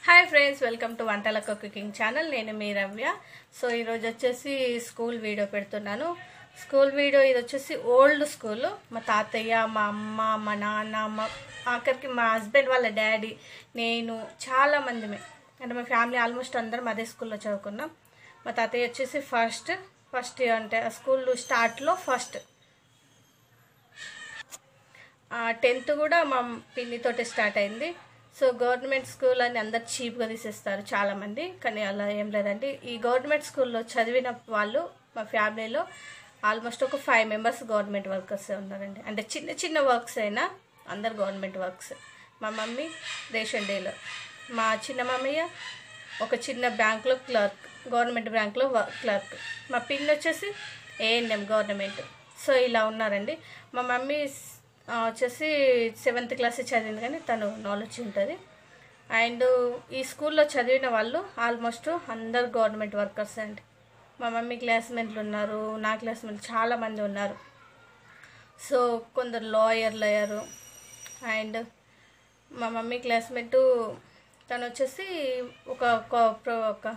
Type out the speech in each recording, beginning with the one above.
Hi friends, welcome to వంటలకు cooking channel. నేను మీ రవ్య. So ఈరోజు వచ్చేసి స్కూల్ వీడియో పెడుతున్నాను. స్కూల్ వీడియో ఇది వచ్చేసి ఓల్డ్ స్కూల్. మా తాతయ్య, మా అమ్మ, మా నాన్న, ఆఖరికి మా హస్బెండ్ వాళ్ళ డాడీ, నేను చాలా మందిమే అంటే మా ఫ్యామిలీ ఆల్మోస్ట్ అందరం అదే స్కూల్లో చదువుకున్నాం. మా తాతయ్య వచ్చేసి ఫస్ట్ అంటే స్కూల్ స్టార్ట్లో ఫస్ట్ 10th కూడా మా పిన్నితోటి స్టార్ట్ అయింది. సో గవర్నమెంట్ స్కూల్ అని అందరు చీప్గా తీసేస్తారు చాలామంది, కానీ అలా ఏం లేదండి. ఈ గవర్నమెంట్ స్కూల్లో చదివిన వాళ్ళు మా ఫ్యామిలీలో ఆల్మోస్ట్ ఒక 5 members గవర్నమెంట్ వర్కర్సే ఉన్నారండి. అంటే చిన్న చిన్న వర్క్స్ అయినా అందరు గవర్నమెంట్ వర్క్స్. మా మమ్మీ రేషన్ డీలర్, మా చిన్న మమ్మయ్య ఒక చిన్న బ్యాంక్లో క్లర్క్, గవర్నమెంట్ బ్యాంక్లో క్లర్క్, మా పిన్ వచ్చేసి A&M గవర్నమెంట్. సో ఇలా ఉన్నారండి. మా మమ్మీ వచ్చేసి 7th class చదివింది, కానీ తను నాలెడ్జ్ ఉంటుంది. అండ్ ఈ స్కూల్లో చదివిన వాళ్ళు ఆల్మోస్ట్ అందరు గవర్నమెంట్ వర్కర్స్ అండి. మా మమ్మీ క్లాస్మేట్లు ఉన్నారు, నా క్లాస్మేట్లు చాలామంది ఉన్నారు. సో కొందరు లాయర్లు అయ్యారు. అండ్ మా మమ్మీ క్లాస్మేటు తను వచ్చేసి ఒక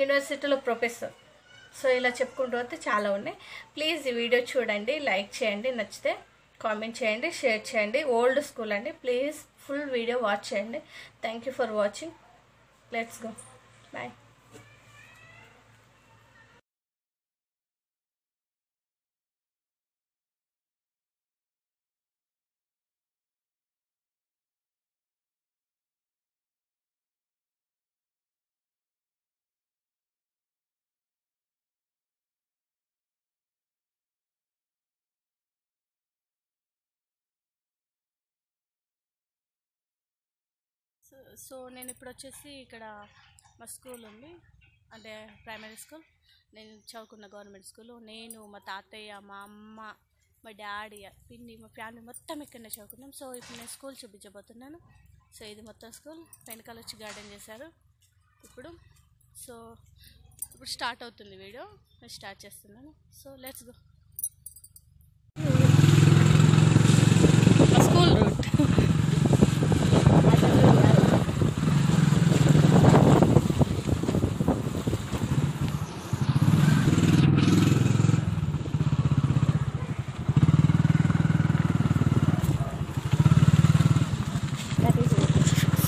యూనివర్సిటీలో ప్రొఫెసర్. సో ఇలా చెప్పుకుంటూ వస్తే చాలా ఉన్నాయి. ప్లీజ్ ఈ వీడియో చూడండి, లైక్ చేయండి, నచ్చితే కామెంట్ చేయండి, షేర్ చేయండి. ఓల్డ్ స్కూల్ అండి, ప్లీజ్ ఫుల్ వీడియో వాచ్ చేయండి. Thank you for watching. Let's go, bye. So నేను ఇప్పుడు వచ్చేసి ఇక్కడ మా స్కూల్ ఉంది, అంటే ప్రైమరీ స్కూల్. నేను చదువుకున్న గవర్నమెంట్ స్కూల్. నేను, మా తాతయ్య, మా అమ్మ, మా డాడీ, పిన్ని, మా ఫ్యామిలీ మొత్తం ఇక్కడనే చదువుకున్నాం. సో ఇప్పుడు నేను స్కూల్ చూపించబోతున్నాను. సో ఇది మొత్తం స్కూల్. వెనకాల వచ్చి గార్డెన్ చేశారు ఇప్పుడు. సో ఇప్పుడు స్టార్ట్ అవుతుంది వీడియో, నేను స్టార్ట్ చేస్తున్నాను. So let's go. School route.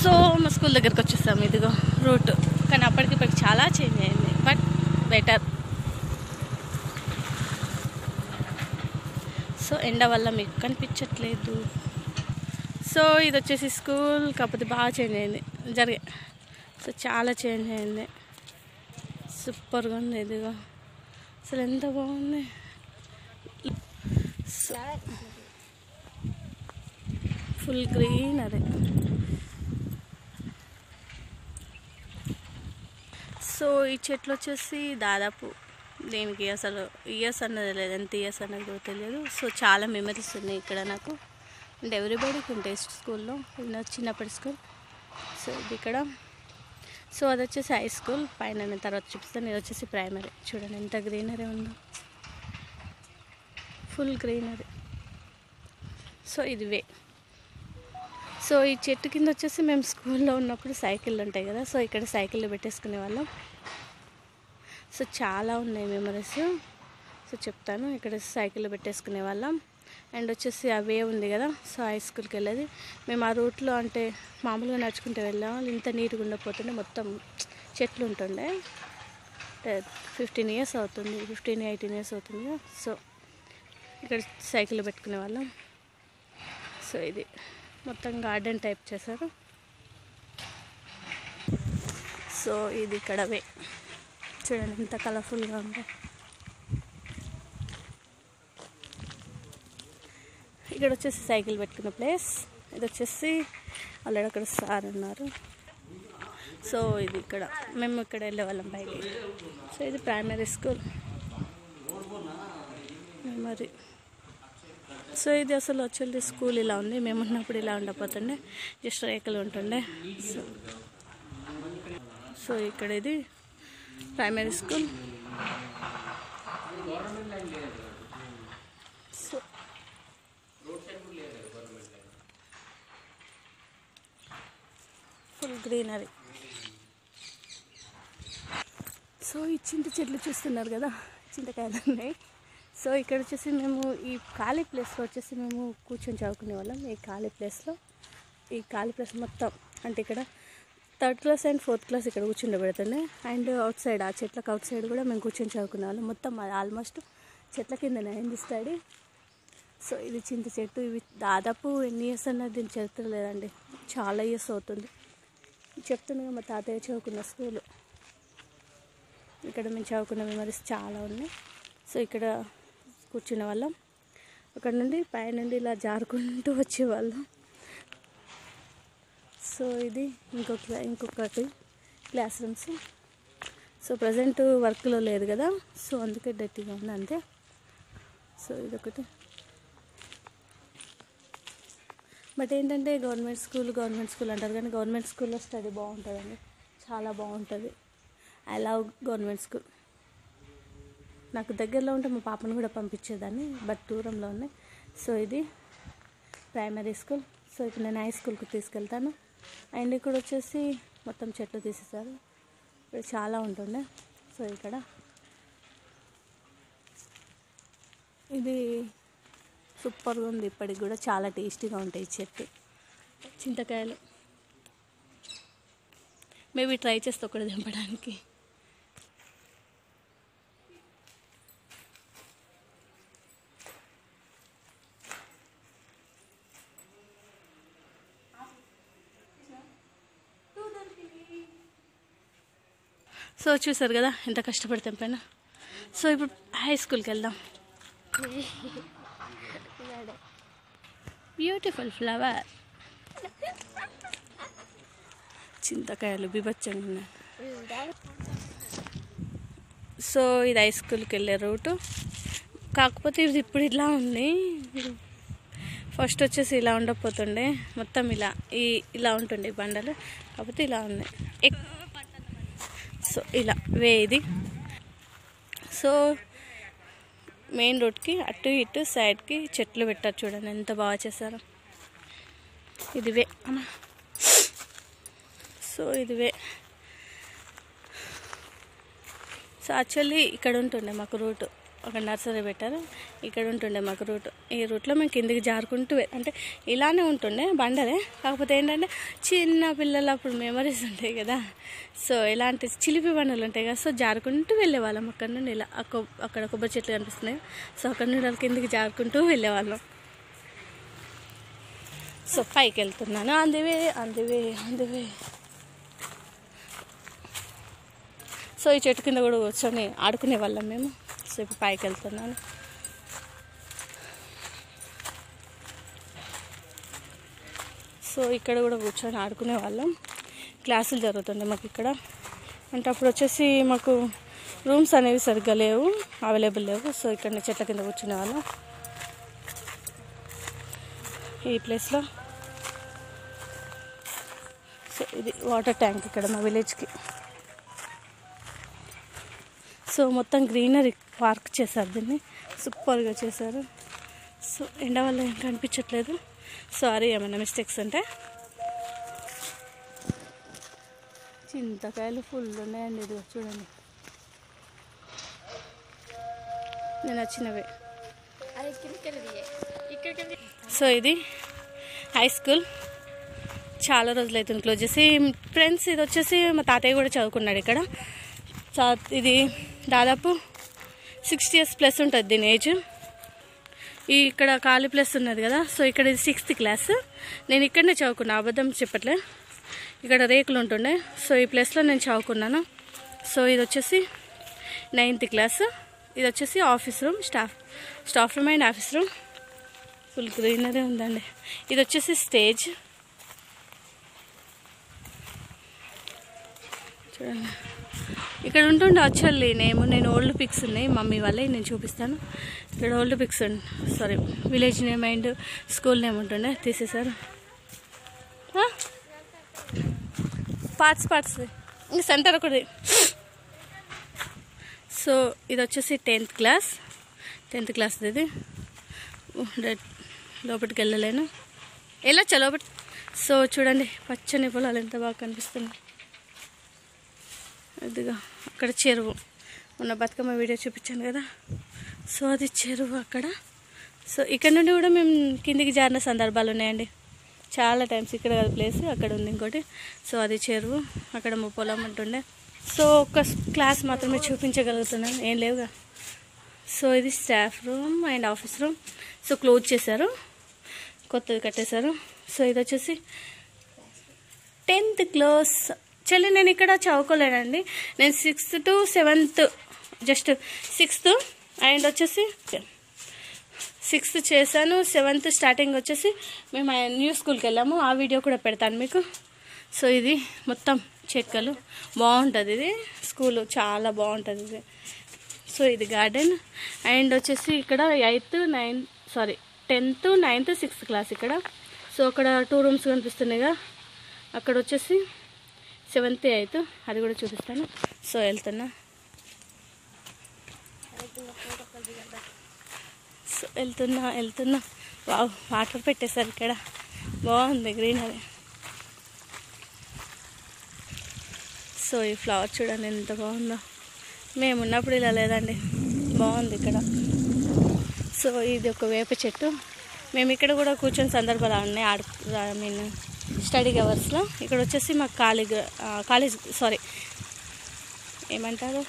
So మా స్కూల్ దగ్గరికి వచ్చేసాము. ఇదిగో రూట్, కానీ అప్పటికిప్పటికి చాలా చేంజ్ అయింది, బట్ బెటర్. సో ఎండ వల్ల మీకు కనిపించట్లేదు. సో ఇది వచ్చేసి స్కూల్, కాకపోతే బాగా చేంజ్ అయింది సో చాలా చేంజ్ అయింది. సూపర్గా ఉంది. ఇదిగో అసలు ఎంత బాగుంది. Full greenery. సో ఈ చెట్లు వచ్చేసి దాదాపు దీనికి అసలు ఇయర్స్ అన్నది లేదు, ఎంత ఇయర్స్ అన్నది కూడా తెలియదు. సో చాలా మెమరీస్ ఉన్నాయి ఇక్కడ నాకు. అంటే ఎవ్రీబడికి ఉంటాయి స్కూల్లో. ఇది చిన్నప్పటి స్కూల్. సో ఇది ఇక్కడ. సో అది వచ్చేసి హై స్కూల్, పైన నేను తర్వాత చూపిస్తాను. ఇది వచ్చేసి ప్రైమరీ. చూడండి ఎంత గ్రీనరీ ఉందో, ఫుల్ గ్రీనరీ. సో ఇది వే. సో ఈ చెట్టు కింద వచ్చేసి మేము స్కూల్లో ఉన్నప్పుడు సైకిళ్ళు ఉంటాయి కదా, సో ఇక్కడ సైకిళ్ళు పెట్టేసుకునే వాళ్ళం. సో చాలా ఉన్నాయి మెమరీస్. సో చెప్తాను. ఇక్కడ సైకిళ్ళు పెట్టేసుకునే వాళ్ళం. అండ్ వచ్చేసి అవే ఉంది కదా, సో హై స్కూల్కి వెళ్ళేది మేము. ఆ రూట్లో అంటే మామూలుగా నడుచుకుంటూ వెళ్ళాం. ఇంత నీట్గా ఉండకపోతుండే, మొత్తం చెట్లు ఉంటుండే. 15 years అవుతుంది, 15-18 years అవుతుంది. సో ఇక్కడ సైకిళ్ళు పెట్టుకునే వాళ్ళం. సో ఇది మొత్తం గార్డెన్ టైప్ చేశారు. సో ఇది ఇక్కడ వే. చూడండి ఎంత కలర్ఫుల్గా ఉందో. ఇక్కడ వచ్చేసి సైకిల్ పెట్టుకున్న ప్లేస్. ఇది వచ్చేసి ఆల్రెడీ అక్కడ సార్ ఉన్నారు. సో ఇది ఇక్కడ మేము ఇక్కడ వెళ్ళే వాళ్ళం పైకి. సో ఇది ప్రైమరీ స్కూల్ మరి. సో ఇది అసలు వచ్చేది స్కూల్ ఇలా ఉంది. మేము ఉన్నప్పుడు ఇలా ఉండకపోతుండే, జస్ట్ రేకులు ఉంటుండే. సో ఇక్కడ ఇది primary school. So full greenery. So ఈ చింత చెట్లు చూస్తున్నారు కదా, చింతకాయలు ఉన్నాయి. సో ఇక్కడ వచ్చేసి మేము ఈ ఖాళీ ప్లేస్లో వచ్చేసి మేము కూర్చొని చదువుకునే వాళ్ళం. ఈ ఖాళీ ప్లేస్ మొత్తం అంటే ఇక్కడ 3rd class and 4th class ఇక్కడ కూర్చుండబెడుతుండే. అండ్ అవుట్ సైడ్ ఆ చెట్లకు అవుట్ సైడ్ కూడా మేము కూర్చొని చదువుకునే వాళ్ళం. మొత్తం ఆల్మోస్ట్ చెట్ల కిందనే అయింది స్టడీ. సో ఇది చింత చెట్టు. ఇవి దాదాపు ఎన్ని ఇయర్స్ అన్నది దీన్ని చరిత్ర లేదండి, చాలా ఇయర్స్ అవుతుంది. చెప్తున్నాగా మా తాతయ్య చదువుకున్న స్కూలు. ఇక్కడ మేము చదువుకున్న మెమరీస్ చాలా ఉన్నాయి. సో ఇక్కడ కూర్చునే వాళ్ళం. అక్కడ నుండి పైనుండి ఇలా జారుకుంటూ వచ్చేవాళ్ళం. సో ఇది ఇంకొకటి క్లాస్ రూమ్స్. సో ప్రజెంట్ వర్క్లో లేదు కదా, సో అందుకే డర్టీగా ఉంది అంతే. సో ఇదొకటి. బట్ ఏంటంటే గవర్నమెంట్ స్కూల్ అంటారు కానీ గవర్నమెంట్ స్కూల్లో స్టడీ బాగుంటుందండి, చాలా బాగుంటుంది. I love government school. నాకు దగ్గరలో ఉంటే మా పాపను కూడా పంపించేదాన్ని, బట్ దూరంలో ఉన్నాయి. సో ఇది ప్రైమరీ స్కూల్. సో ఇప్పుడు నేను హై స్కూల్కి తీసుకెళ్తాను. అండ్ ఇక్కడ వచ్చేసి మొత్తం చెట్లు తీసేసారు, ఇక్కడ చాలా ఉంటుండే. సో ఇక్కడ ఇది సూపర్గా ఉంది, ఇప్పటికి కూడా చాలా టేస్టీగా ఉంటాయి చెట్టు చింతకాయలు. మేబీ ట్రై చేస్తే ఒకటి దింపడానికి. సో చూసారు కదా ఎంత కష్టపడి తెంపాను. సో ఇప్పుడు హై స్కూల్కి వెళ్దాం. Beautiful flower. చింతకాయలు బీభత్సంగా ఉన్నాయి. సో ఇది హై స్కూల్కి వెళ్ళే రూటు. కాకపోతే ఇది ఇప్పుడు ఇలా ఉంది. ఫస్ట్ వచ్చేసి ఇలా ఉండకపోతుండే, మొత్తం ఇలా ఉంటుండే బండలు, కాకపోతే ఇలా ఉంది. సో ఇలా ఇది. సో మెయిన్ రోడ్కి అటు ఇటు సైడ్కి చెట్లు పెట్టారు, చూడండి ఎంత బాగా చేశారు. ఇది అమ్మా. సో ఇది సో యాక్చువల్లీ ఇక్కడ ఉంటుండే మాకు రూటు, అక్కడ నర్సరీ పెట్టారు, ఇక్కడ ఉంటుండే మాకు రూటు. ఈ రూట్లో మేము కిందికి జారుకుంటూ అంటే ఇలానే ఉంటుండే బండలే, కాకపోతే ఏంటంటే చిన్న పిల్లలు అప్పుడు మెమరీస్ ఉంటాయి కదా. సో ఇలాంటి చిలిపి బండలు ఉంటాయి కదా, సో జారుకుంటూ వెళ్ళేవాళ్ళం అక్కడ నుండి. ఇలా అక్కడ కొబ్బరి చెట్లు కనిపిస్తున్నాయి, సో అక్కడ నుండి వాళ్ళ కిందికి జారుకుంటూ వెళ్ళేవాళ్ళం. సో పైకి వెళ్తున్నాను. అందువే సో ఈ చెట్టు కింద కూడా కూర్చొని ఆడుకునే వాళ్ళం మేము. సో ఇప్పుడు పైకి వెళ్తున్నాను. సో ఇక్కడ కూడా కూర్చొని ఆడుకునే వాళ్ళం. క్లాసులు జరుగుతుండే మాకు ఇక్కడ. అంటే అప్పుడు వచ్చేసి మాకు రూమ్స్ అనేవి సరిగ్గా లేవు, అవైలబుల్ లేవు. సో ఇక్కడ చెట్ల కింద కూర్చునే వాళ్ళం ఈ ప్లేస్లో. సో ఇది వాటర్ ట్యాంక్ ఇక్కడ మా విలేజ్కి. సో మొత్తం గ్రీనరీ పార్క్ చేశారు, దీన్ని సూపర్గా చేశారు. సో ఎండ వల్ల ఏం కనిపించట్లేదు, సారీ ఏమైనా మిస్టేక్స్ అంటే. చింతకాయలు ఫుల్ ఉన్నాయండి, ఇది చూడండి నేను వచ్చినవే. సో ఇది హై స్కూల్, చాలా రోజులు అవుతుంది క్లోజ్ చేసి. ఫ్రెండ్స్ ఇది వచ్చేసి మా తాతయ్య కూడా చదువుకున్నాడు ఇక్కడ. ఇది దాదాపు 60 years ప్లస్ ఉంటుంది దీని ఏజ్. ఇక్కడ ఖాళీ ప్లేస్ ఉన్నది కదా, సో ఇక్కడ ఇది 6th క్లాస్. నేను ఇక్కడనే చదువుకున్నా, అబద్ధం చెప్పట్లే. ఇక్కడ రేకులు ఉంటుండే, సో ఈ ప్లేస్లో నేను చదువుకున్నాను. సో ఇది వచ్చేసి 9th క్లాస్. ఇది వచ్చేసి office room, staff room and office room. Full greenery ఉందండి. ఇది వచ్చేసి స్టేజ్ చూడండి. ఇక్కడ ఉంటుండే యాక్చువల్లీ నేను ఓల్డ్ పిక్స్ ఉన్నాయి మమ్మీ వాళ్ళే, నేను చూపిస్తాను. ఇక్కడ old pics sorry village name and school name ఉంటుండే, తీసేశారు. పార్ట్స్ ఇంకా సెంటర్ ఒకటి. సో ఇది వచ్చేసి 10th క్లాస్ ఇది. లోపలికి వెళ్ళలేను, వెళ్ళొచ్చా లోపలి. సో చూడండి పచ్చని పొలాలు ఎంత బాగా కనిపిస్తుంది. ఇదిగా అక్కడ చెరువు, మొన్న బతుకమ్మ వీడియో చూపించాను కదా, సో అది చెరువు అక్కడ. సో ఇక్కడ నుండి కూడా మేము కిందికి జారిన సందర్భాలు ఉన్నాయండి చాలా టైమ్స్. ఇక్కడ కాదు ప్లేస్, అక్కడ ఉంది ఇంకోటి. సో అది చెరువు, అక్కడ మా పొలం ఉంటుండే. సో ఒక క్లాస్ మాత్రమే చూపించగలుగుతున్నాను, ఏం లేవుగా. సో ఇది staff room and office room. So close చేశారు, కొత్తది కట్టేశారు. సో ఇది వచ్చేసి 10th క్లాస్. చెల్లి నేను ఇక్కడ చదువుకోలేనండి, నేను 6th to 7th, just 6th and వచ్చేసి 6th చేశాను. 7th స్టార్టింగ్ వచ్చేసి మేము న్యూ స్కూల్కి వెళ్ళాము, ఆ వీడియో కూడా పెడతాను మీకు. సో ఇది మొత్తం చెక్కలు, బాగుంటుంది ఇది స్కూలు, చాలా బాగుంటుంది ఇది. సో ఇది గార్డెన్ అండ్ వచ్చేసి ఇక్కడ 10th, 9th, 6th క్లాస్ ఇక్కడ. సో అక్కడ 2 రూమ్స్ కనిపిస్తున్నాయిగా, అక్కడ వచ్చేసి 7th, 8th అది కూడా చూపిస్తాను. సో వెళ్తున్నా వాటర్ పెట్టేశారు ఇక్కడ, బాగుంది గ్రీనరీ. సో ఈ ఫ్లవర్ చూడండి ఎంత బాగుందో, మేము ఉన్నప్పుడు ఇలా లేదండి, బాగుంది ఇక్కడ. సో ఇది ఒక వేప చెట్టు, మేము ఇక్కడ కూడా కూర్చొని సందర్భాలు ఉన్నాయి. స్టడీ అవర్స్లో ఇక్కడ వచ్చేసి మాకు ఏమంటారు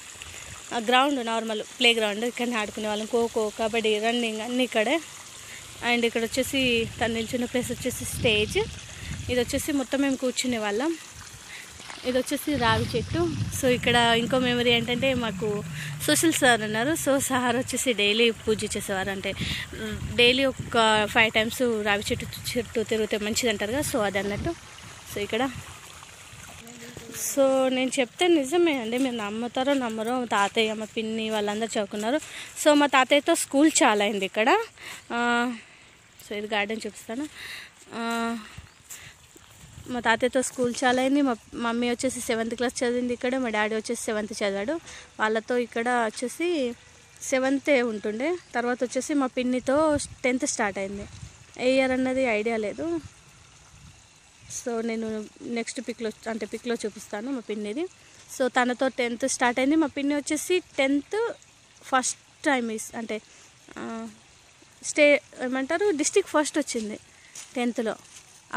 గ్రౌండ్, నార్మల్ ప్లే గ్రౌండ్, ఇక్కడనే ఆడుకునే వాళ్ళం. ఖోఖో, కబడ్డీ, రన్నింగ్ అన్నీ ఇక్కడే. అండ్ ఇక్కడ వచ్చేసి తను నిల్చున్న ప్లేస్ వచ్చేసి స్టేజ్. ఇది వచ్చేసి మొత్తం మేము కూర్చునే వాళ్ళం. ఇది వచ్చేసి రావి చెట్టు. సో ఇక్కడ ఇంకో మెమరీ ఏంటంటే మాకు సోషల్ సార్ ఉన్నారు. సో సార్ వచ్చేసి డైలీ పూజ చేసేవారు, అంటే డైలీ ఒక 5 times రావి చెట్టు తిరిగితే మంచిది అంటారు కదా, సో అది అన్నట్టు. సో ఇక్కడ సో నేను చెప్తే నిజమే అండి, మీరు నమ్ముతారో నమ్మరో, మా తాతయ్య, మా పిన్ని వాళ్ళందరూ చదువుకున్నారు. సో మా తాతయ్యతో స్కూల్ చాలా అయింది ఇక్కడ. సో ఇది గార్డెన్ చూపిస్తాను. మా తాతయ్యతో స్కూల్ చాలా అయింది. మా మమ్మీ వచ్చేసి 7th క్లాస్ చదివింది ఇక్కడ, మా డాడీ వచ్చేసి 7th చదివాడు. వాళ్ళతో ఇక్కడ వచ్చేసి 7th ఉంటుండే. తర్వాత వచ్చేసి మా పిన్నితో 10th స్టార్ట్ అయింది. ఏ ఇయర్ అన్నది ఐడియా లేదు. సో నేను నెక్స్ట్ పిక్లో చూపిస్తాను మా పిన్నిది. సో తనతో 10th స్టార్ట్ అయింది. మా పిన్ని వచ్చేసి 10th ఫస్ట్ టైం అంటే ఏమంటారు డిస్ట్రిక్ట్ ఫస్ట్ వచ్చింది 10thలో.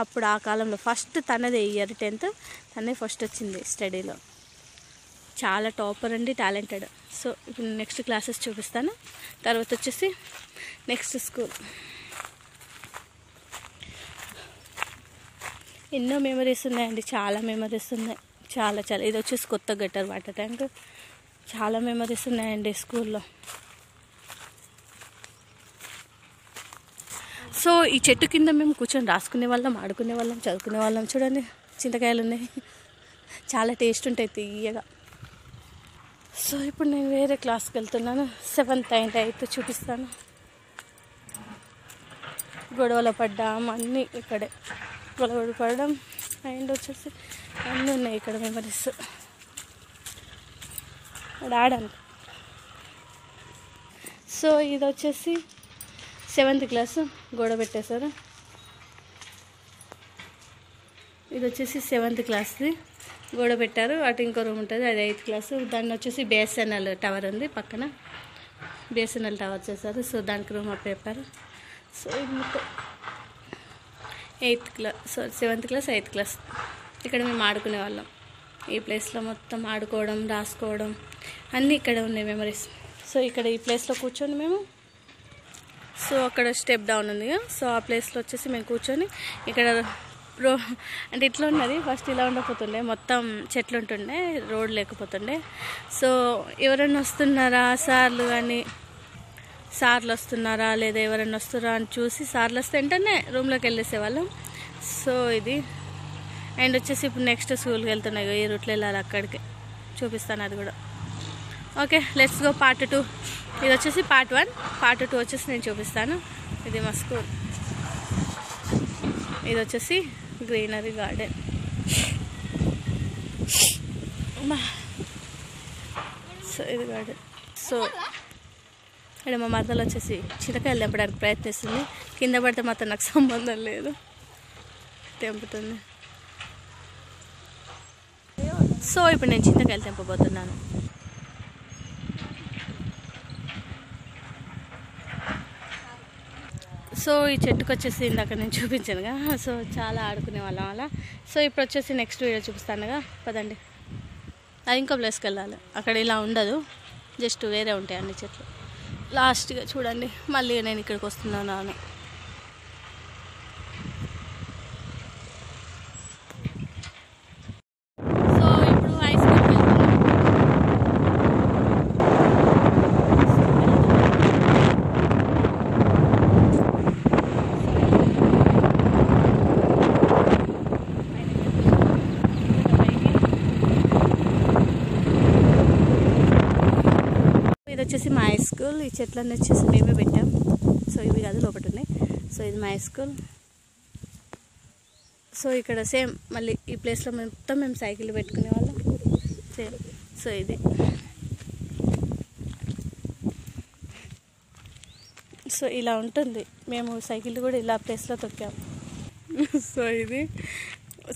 అప్పుడు ఆ కాలంలో ఫస్ట్ తనదే ఇయర్ 10th, తనే ఫస్ట్ వచ్చింది స్టడీలో. చాలా టాపర్ అండి, టాలెంటెడ్. సో ఇప్పుడు నెక్స్ట్ క్లాసెస్ చూపిస్తాను. తర్వాత వచ్చేసి నెక్స్ట్ స్కూల్. ఎన్నో మెమరీస్ ఉన్నాయండి, చాలా మెమరీస్ ఉన్నాయి, చాలా. ఇది వచ్చేసి కొత్త గట్టర్ వాటర్ ట్యాంక్. చాలా మెమరీస్ ఉన్నాయండి స్కూల్లో. సో ఈ చెట్టు కింద మేము కూర్చొని రాసుకునే వాళ్ళం, ఆడుకునే వాళ్ళం, చదువుకునే వాళ్ళం. చూడండి చింతకాయలు ఉన్నాయి, చాలా టేస్ట్ ఉంటాయి తీయగా. సో ఇప్పుడు నేను వేరే క్లాస్కి వెళ్తున్నాను. 7th and 8th చూపిస్తాను. గొడవలు పడ్డాం, అన్నీ ఇక్కడే గొడవలు పడడం అండ్ వచ్చేసి అన్నీ ఉన్నాయి ఇక్కడ మెమరీస్. ఆడాను. సో ఇది వచ్చేసి 7th క్లాసు, గొడవ పెట్టేశారు. ఇది వచ్చేసి 7th క్లాస్ది, గొడవ పెట్టారు. అటు ఇంకో రూమ్ ఉంటుంది, అది 8th క్లాసు. దాన్ని వచ్చేసి BSNL టవర్ ఉంది పక్కన, BSNL టవర్ చేశారు. సో దానికి రూమ్ అప్ చెప్పారు. సో ఇది మొత్తం 8th class, 7th class, 8th class. ఇక్కడ మేము ఆడుకునే వాళ్ళం. ఈ ప్లేస్లో మొత్తం ఆడుకోవడం, రాసుకోవడం అన్నీ ఇక్కడ ఉన్నాయి మెమరీస్. సో ఇక్కడ ఈ ప్లేస్లో కూర్చొని మేము, సో అక్కడ స్టెప్ డౌన్ ఉంది కదా, సో ఆ ప్లేస్లో వచ్చేసి మేము కూర్చొని ఇక్కడ అంటే ఇట్లా ఉన్నది. ఫస్ట్ ఇలా ఉండకపోతుండే, మొత్తం చెట్లు ఉంటుండే, రోడ్ లేకపోతుండే. సో ఎవరైనా వస్తున్నారా సార్లు కానీ, సార్లు వస్తున్నారా లేదా ఎవరైనా వస్తున్నారా అని చూసి సార్లు వస్తే వెంటనే రూమ్లోకి వెళ్ళేసేవాళ్ళం. సో ఇది అండ్ వచ్చేసి ఇప్పుడు నెక్స్ట్ స్కూల్కి వెళ్తున్నాయి, ఈ రూట్లో వెళ్ళాలి, అక్కడికి చూపిస్తాను అది కూడా. Okay let's go part 2. ఇది వచ్చేసి పార్ట్ 1, పార్ట్ 2 వచ్చేసి నేను చూపిస్తాను. ఇది మా స్కూల్. ఇది వచ్చేసి గ్రీనరీ గార్డెన్. సో ఇది గార్డెన్. సో ఇక్కడ మా మరదలు వచ్చేసి చింతకాయలు తెంపడానికి ప్రయత్నిస్తుంది. కింద పడితే మాత్రం నాకు సంబంధం లేదు, తెంపుతుంది. సో ఇప్పుడు నేను చింతకాయలు తెంపబోతున్నాను. సో ఈ చెట్టుకు వచ్చేసి ఇందాక నేను చూపించానుగా, సో చాలా ఆడుకునే వాళ్ళం అలా. సో ఇప్పుడు వచ్చేసి నెక్స్ట్ వీడియో చూపిస్తానుగా, పదండి. అది ఇంకో ప్లేస్కి వెళ్ళాలి, అక్కడ ఇలా ఉండదు, జస్ట్ వేరే ఉంటాయి అన్ని చెట్లు. లాస్ట్గా చూడండి, మళ్ళీ నేను ఇక్కడికి వస్తున్నాను. సో ఇప్పుడు హై స్కూల్కి వెళ్తున్నాను. ఇది వచ్చేసి మా హై స్కూల్. ఈ చెట్లన్నీ వచ్చేసి మేమే పెట్టాం. సో ఇవి కాదు, లోపల ఉన్నాయి. సో ఇది మా హై స్కూల్. సో ఇక్కడ సేమ్ మళ్ళీ ఈ ప్లేస్లో మొత్తం మేము సైకిల్ పెట్టుకునే వాళ్ళం సేమ్. సో ఇది సో ఇలా ఉంటుంది. మేము సైకిల్ కూడా ఇలా ప్లేస్లో తొక్కాము. సో ఇది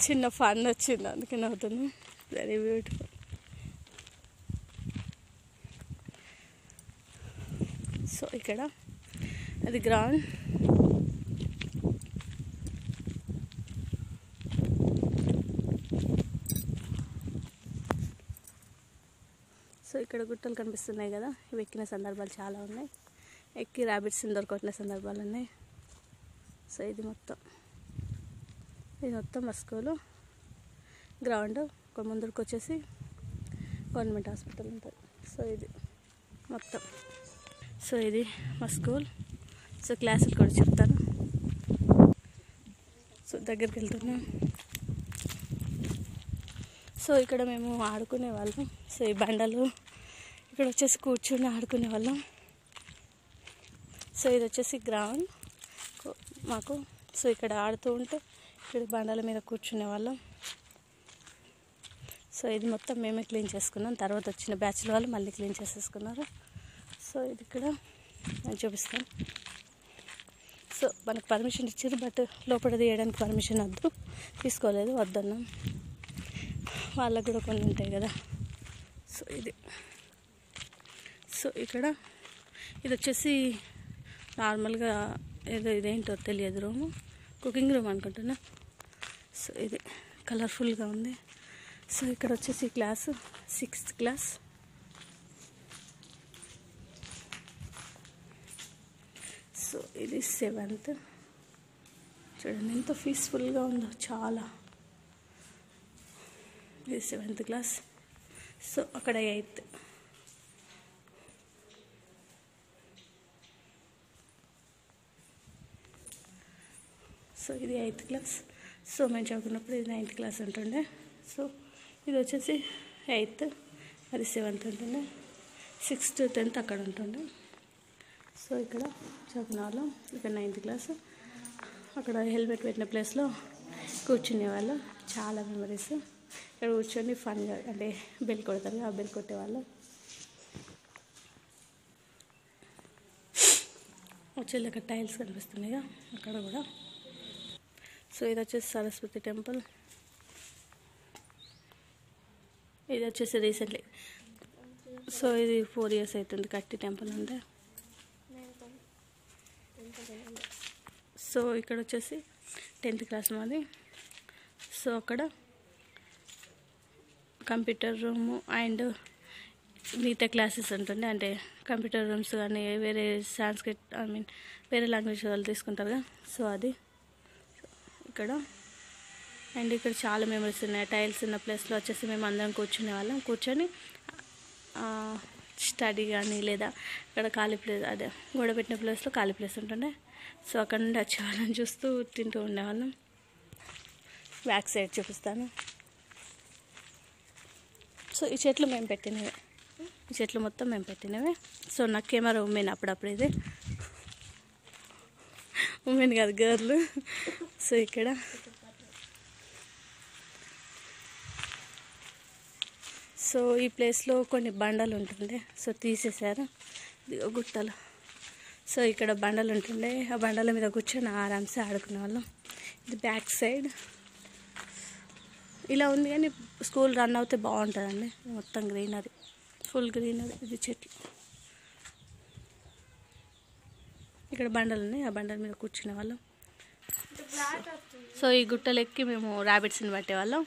చిన్న ఫన్ వచ్చింది, అందుకే నవ్వుతుంది. Very beautiful. సో ఇక్కడ అది గ్రౌండ్. సో ఇక్కడ గుట్టలు కనిపిస్తున్నాయి కదా, ఇవి ఎక్కిన సందర్భాలు చాలా ఉన్నాయి. ఎక్కి ర్యాబిట్స్ని దొరకొట్టిన సందర్భాలు ఉన్నాయి. సో ఇది మొత్తం మా స్కూలు గ్రౌండ్. ఒక ముందరికి వచ్చేసి గవర్నమెంట్ హాస్పిటల్ ఉంటుంది. సో ఇది మొత్తం. సో ఇది మా స్కూల్. సో క్లాసులు కూడా చెప్తాను. సో దగ్గరికి వెళ్తున్నాం. సో ఇక్కడ మేము ఆడుకునే వాళ్ళం. సో ఈ బండలు ఇక్కడ వచ్చేసి కూర్చుని ఆడుకునే వాళ్ళం. సో ఇది వచ్చేసి గ్రౌండ్ మాకు. సో ఇక్కడ ఆడుతూ ఉంటే ఇక్కడ బండల మీద కూర్చునే వాళ్ళం. సో ఇది మొత్తం మేమే క్లీన్ చేసుకున్నాం. తర్వాత వచ్చిన బ్యాచ్ల వాళ్ళు మళ్ళీ క్లీన్ చేసేసుకున్నారు. సో ఇది ఇక్కడ నేను చూపిస్తాను. సో మనకు పర్మిషన్ ఇచ్చారు, బట్ లోపల తీయడానికి పర్మిషన్ తీసుకోలేదు, వద్దన్నాం. వాళ్ళకు కూడా కొన్ని ఉంటాయి కదా. సో ఇది ఇక్కడ ఇది వచ్చేసి నార్మల్గా ఇదేంటో తెలియదు, రూము, కుకింగ్ రూమ్ అనుకుంటున్నా. సో ఇది కలర్ఫుల్గా ఉంది. సో ఇక్కడ వచ్చేసి క్లాసు 6th క్లాస్. సో ఇది 7th. చూడండి ఎంత పీస్ఫుల్గా ఉందో, చాలా. ఇది 7th క్లాస్. సో అక్కడ 8th. సో ఇది 8th క్లాస్. సో మేము చదువుకున్నప్పుడు ఇది 9th క్లాస్ ఉంటుండే. సో ఇది వచ్చేసి 8th, అది 7th ఉంటుండే. 6th 10th అక్కడ ఉంటుండే. సో ఇక్కడ చదువుకునే వాళ్ళం. ఇక్కడ 9th క్లాస్. అక్కడ హెల్మెట్ పెట్టిన ప్లేస్లో కూర్చునే వాళ్ళు. చాలా మెమరీస్. ఇక్కడ కూర్చొని ఫన్గా, అంటే బెల్ కొడతారు, ఆ బెల్ కొట్టేవాళ్ళం. వచ్చేది అక్కడ టైల్స్ కనిపిస్తున్నాయి అక్కడ కూడా. సో ఇది వచ్చేసి సరస్వతి టెంపుల్. ఇది వచ్చేసి రీసెంట్లీ, సో ఇది 4 years అవుతుంది కట్టి టెంపుల్ అంటే. సో ఇక్కడ వచ్చేసి 10th క్లాస్ మాది. సో అక్కడ కంప్యూటర్ రూము అండ్ మిగతా క్లాసెస్ ఉంటుండే, అంటే కంప్యూటర్ రూమ్స్ కానీ వేరే సాంస్క్రిట్, వేరే లాంగ్వేజ్ వాళ్ళు తీసుకుంటారు కదా. సో అది ఇక్కడ. అండ్ ఇక్కడ చాలా మెమరీస్ ఉన్నాయి. టైల్స్ ఉన్న ప్లేస్లో వచ్చేసి మేము అందరం కూర్చునే వాళ్ళం. కూర్చొని స్టడీ కానీ, లేదా ఇక్కడ ఖాళీ ప్లేస్, అదే గోడ పెట్టిన ప్లేస్లో ఖాళీ ప్లేస్ ఉంటుండే. సో అక్కడ నుండి వచ్చేవాళ్ళని చూస్తూ తింటూ ఉండేవాళ్ళం. బ్యాక్ సైడ్ చూపిస్తాను. సో ఈ చెట్లు మేము పెట్టినవే, ఈ చెట్లు మొత్తం మేము పెట్టినవే. సో నాకు కెమెరా ఉమెన్ అప్పుడప్పుడు, ఇది ఉమెన్ కాదు, గర్ల్. సో ఇక్కడ సో ఈ ప్లేస్లో కొన్ని బండలు ఉంటుండే. సో తీసేశారు, గుట్టలు. సో ఇక్కడ బండలు ఉంటుండే, ఆ బండల మీద కూర్చొని ఆరామ్సే ఆడుకునే వాళ్ళం. ఇది బ్యాక్ సైడ్. ఇలా ఉంది కానీ స్కూల్ రన్ అవుతే బాగుంటుందండి. మొత్తం గ్రీనరీ, ఫుల్ గ్రీనరీ. ఇది చెట్లు, ఇక్కడ బండలు ఉన్నాయి, ఆ బండల మీద కూర్చునే వాళ్ళం. సో ఈ గుట్టలు ఎక్కి మేము ర్యాబిట్స్ని పట్టేవాళ్ళం.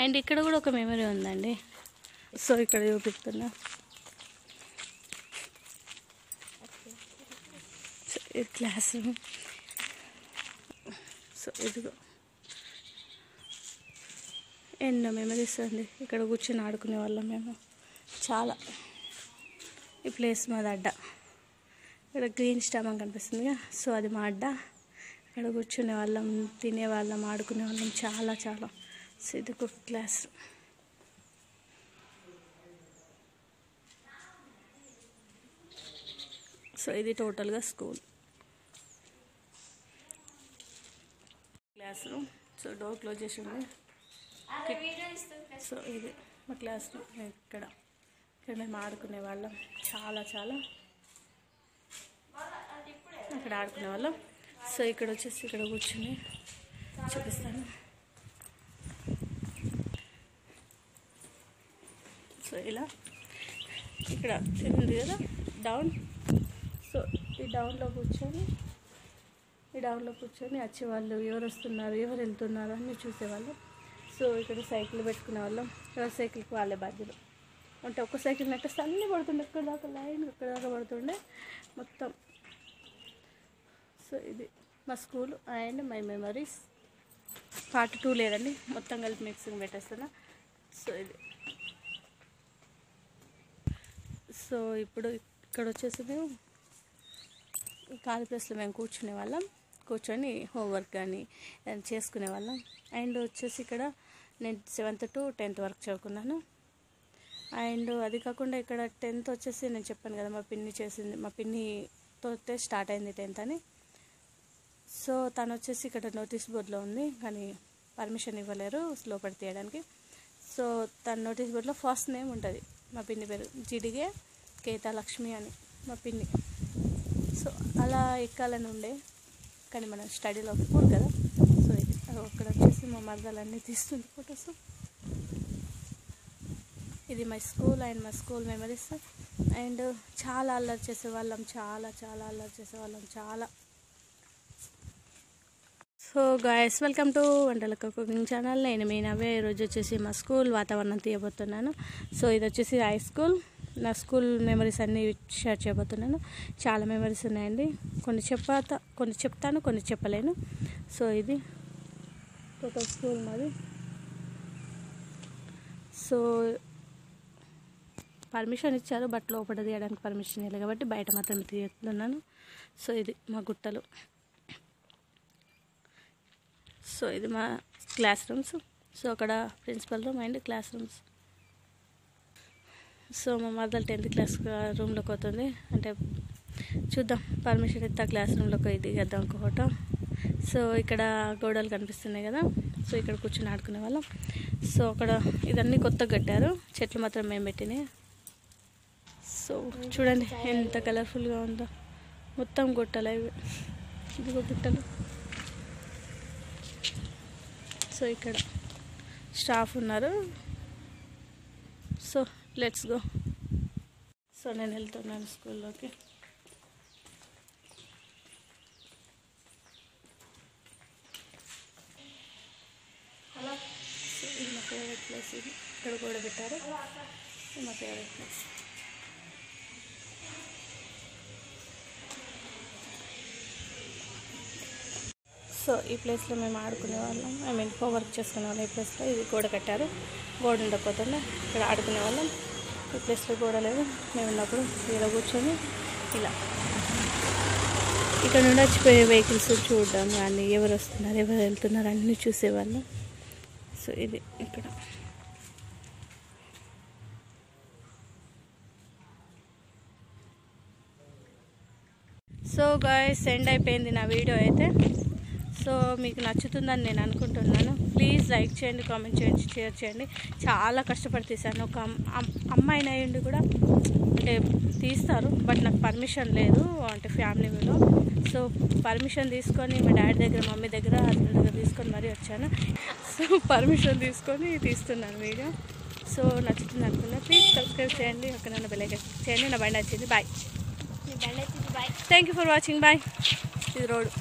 అండ్ ఇక్కడ కూడా ఒక మెమరీ ఉందండి. సో ఇక్కడ చూపిస్తున్నా. సో ఇది క్లాస్ రూమ్. సో ఇదిగో ఎన్నో మెమరీస్ అండి. ఇక్కడ కూర్చొని ఆడుకునే వాళ్ళం మేము చాలా. ఈ ప్లేస్ మాది అడ్డ. ఇక్కడ గ్రీన్ స్టామం కనిపిస్తుందిగా, సో అది మా అడ్డ. ఇక్కడ కూర్చునే వాళ్ళం, తినేవాళ్ళం, ఆడుకునే వాళ్ళం చాలా చాలా. సో ఇది ఒక క్లాస్. సో ఇది టోటల్గా school class room. So door close చేసి ఉంది. సో ఇది మా క్లాస్ రూమ్. ఇక్కడ మేము ఆడుకునే వాళ్ళం చాలా చాలా. అక్కడ ఆడుకునే వాళ్ళం. సో ఇక్కడ వచ్చేసి ఇక్కడ కూర్చుని చూపిస్తాను. సో ఇలా ఇక్కడ ఉంది కదా డౌన్. సో ఈ డౌన్లో కూర్చొని వచ్చేవాళ్ళు, ఎవరు వస్తున్నారు, ఎవరు వెళ్తున్నారు అన్నీ చూసేవాళ్ళం. సో ఇక్కడ సైకిల్ పెట్టుకునే వాళ్ళం. ఎవరి సైకిల్కి వాళ్ళే బాధ్యులు. అంటే ఒక్క సైకిల్ నెట్టేస్తే అన్నీ పడుతుండే, ఎక్కడ దాకా లైన్ ఎక్కడ దాకా పడుతుండే మొత్తం. సో ఇది మా school and my memories. Part 2 లేదండి, మొత్తం కలిపి మిక్సింగ్ పెట్టేస్తున్నా. సో ఇది. సో ఇప్పుడు ఇక్కడ వచ్చేసి మేము ఖాళీ ప్లేస్లో మేము కూర్చునే వాళ్ళం. కూర్చొని హోంవర్క్ కానీ చేసుకునే వాళ్ళం. అండ్ వచ్చేసి ఇక్కడ నేను 7th to 10th వరకు చదువుకున్నాను. అండ్ అది కాకుండా ఇక్కడ 10th వచ్చేసి నేను చెప్పాను కదా మా పిన్ని చేసింది, మా పిన్నితో స్టార్ట్ అయింది 10th అని. సో తను వచ్చేసి ఇక్కడ నోటీస్ బోర్డులో ఉంది, కానీ పర్మిషన్ ఇవ్వలేరు లోపలి తీయడానికి. సో తన నోటీస్ బోర్డులో ఫస్ట్ నేమ్ ఉంటుంది, మా పిన్ని పేరు జిడిగే కేతా లక్ష్మి అని మా పిన్ని. సో అలా ఎక్కాలని ఉండే, కానీ మనం స్టడీలో ఒప్పుకోరు కదా. సో ఇది అక్కడ వచ్చేసి మా మరదలన్నీ తీస్తుంది ఫొటోస్. ఇది మై స్కూల్ అండ్ మా స్కూల్ మెమరీస్. అండ్ చాలా అల్లరి చేసేవాళ్ళం, చాలా చాలా అల్లరి చేసేవాళ్ళం చాలా. So guys, welcome to Vantalakka cooking channel. నేను మీ నవ్వే. ఈరోజు వచ్చేసి మా స్కూల్ వాతావరణం తీయబోతున్నాను. సో ఇది వచ్చేసి హై స్కూల్. నా స్కూల్ మెమరీస్ అన్నీ షేర్ చేయబోతున్నాను. చాలా మెమరీస్ ఉన్నాయండి. కొన్ని చెప్తాను, కొన్ని చెప్పలేను. సో ఇది టోటల్ స్కూల్ మాది. సో పర్మిషన్ ఇచ్చారు, బట్ లోపల తీయడానికి పర్మిషన్ ఇవ్వలేదు కాబట్టి బయట మాత్రం తీస్తున్నాను. సో ఇది మా గుట్టలు. సో ఇది మా క్లాస్ రూమ్స్. సో అక్కడ principal room and class rooms. So మా మదర్ 10th క్లాస్ రూమ్లోకి పోతుంది. అంటే చూద్దాం, పర్మిషన్ ఇస్తే ఆ క్లాస్ రూమ్లోకి ఇది చేద్దాం ఒక ఫోటో. సో ఇక్కడ గోడలు కనిపిస్తున్నాయి కదా, సో ఇక్కడ కూర్చొని ఆడుకునే వాళ్ళం. సో అక్కడ ఇదన్నీ కొత్తగా కట్టారు, చెట్లు మాత్రం మేము పెట్టినాయి. సో చూడండి ఎంత కలర్ఫుల్గా ఉందో, మొత్తం గుట్టలు ఇవి, ఇదిగో గుట్టలు. సో ఇక్కడ స్టాఫ్ ఉన్నారు. So let's go. సో నేను వెళ్తున్నాను స్కూల్లోకి. సో ఇది మా ఫేవరెట్ ప్లేస్. ఇది ఇక్కడ కూడా పెట్టారు, మా ఫేవరెట్ ప్లేస్. సో ఈ ప్లేస్లో మేము ఆడుకునే వాళ్ళం, హోంవర్క్ చేసుకునే వాళ్ళం. ఈ ప్లేస్లో ఇది గోడ కట్టారు, గోడ ఉండకపోతుండే ఇక్కడ ఆడుకునే వాళ్ళం. ఈ ప్లేస్లో గోడ లేదు, మేము ఉన్నప్పుడు ఇలా కూర్చొని ఇలా ఇక్కడ నుండి వచ్చిపోయే వెహికల్స్ చూడడం కానీ, ఎవరు వస్తున్నారు ఎవరు వెళ్తున్నారు అన్నీ చూసేవాళ్ళం. సో ఇది ఇక్కడ. సో గాయ్స్, ఎండ్ అయిపోయింది నా వీడియో అయితే. సో మీకు నచ్చుతుందని నేను అనుకుంటున్నాను. ప్లీజ్ లైక్ చేయండి, కామెంట్ చేయండి, షేర్ చేయండి. చాలా కష్టపడి తీశాను. ఒక అమ్మాయిని అయ్యండి కూడా తీస్తారు, బట్ నాకు పర్మిషన్ లేదు అంటే ఫ్యామిలీ వీడియో. సో పర్మిషన్ తీసుకొని మా డాడీ దగ్గర, మమ్మీ దగ్గర, హస్బెండ్ దగ్గర తీసుకొని మరీ వచ్చాను. సో పర్మిషన్ తీసుకొని తీస్తున్నాను వీడియో. సో నచ్చుతుంది అనుకున్నా, ప్లీజ్ సబ్స్క్రైబ్ చేయండి, ఒక నన్ను బెల్ ఐకాన్ క్లిక్ చేయండి. నా బండి వచ్చింది, bye. Thank you for watching, bye. ఇది రోడ్.